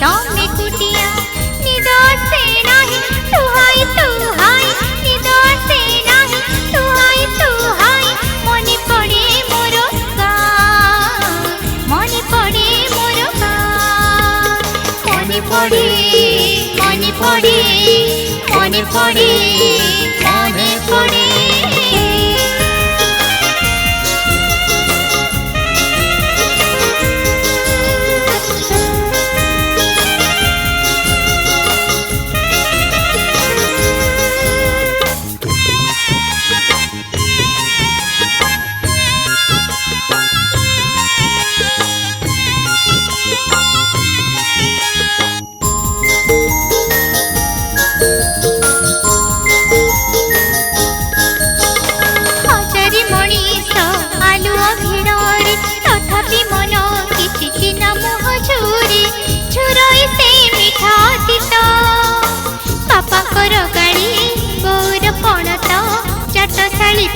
तमे कुटिया निद से नाही तुहाई तुहाई निद से नाही तुहाई तुहाई मने पड़े मोर गाँ मने पड़े मोर गाँ मने पड़े मने पड़े मने पड़े मने पड़े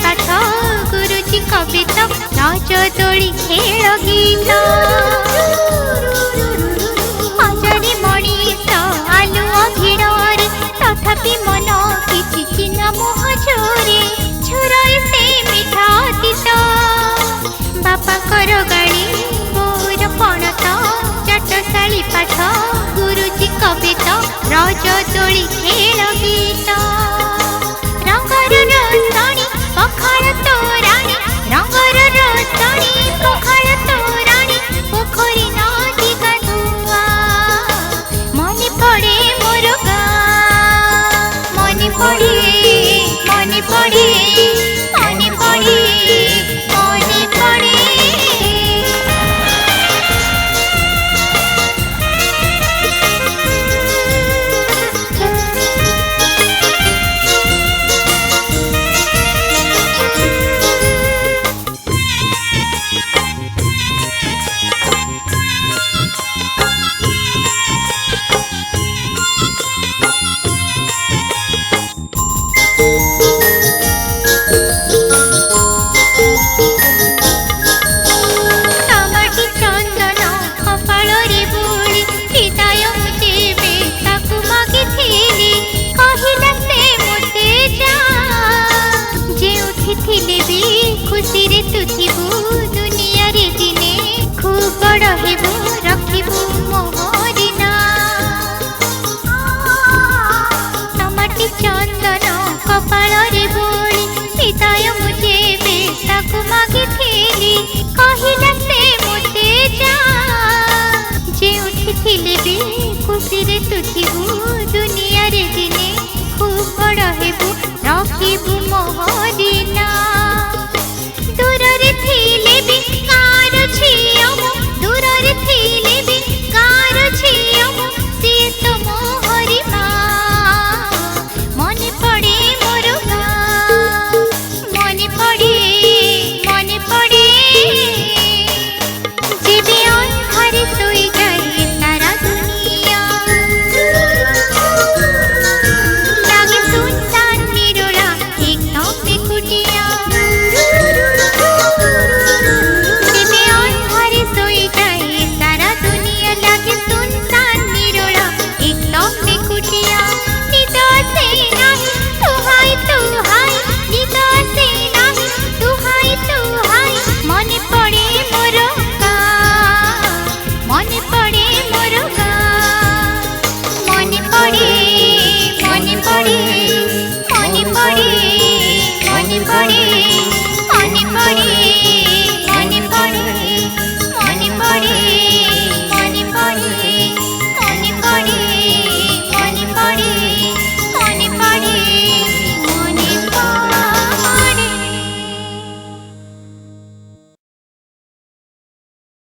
पाठ गुरुजी कविता नाच दोली खेल गीत आजारी मनीष आलुओ भिड़े तथापि मन किछि चिन्ह मुह झोरे झुरई से मिठा गीत बापा कर गाड़ी बोर पणत चाटशाली पाठ गुरुजी कविता रज दोली खेल गीत रंगर रोशनी पखाड़ तोराणी रंगर रोशनी पखाड़ तोराणी पोखरी नदी गाधुआ मने पड़े मोर गाँ मने पड़े मने पड़े मने पड़े मने पड़े खुशी रे तू थिबू दुनिया रे दिने खूब बड़ हेबू रखिबू मोहरिना टमाटी चंदन कपाल रे बोली विदाय मुझे बेताकू मागिथिली कहिला से मोते जा जे उठिथिले भी खुशी रे तू थिबू दुनिया रे दिने खूब बड़ हेबू रखिबू मोहरिना।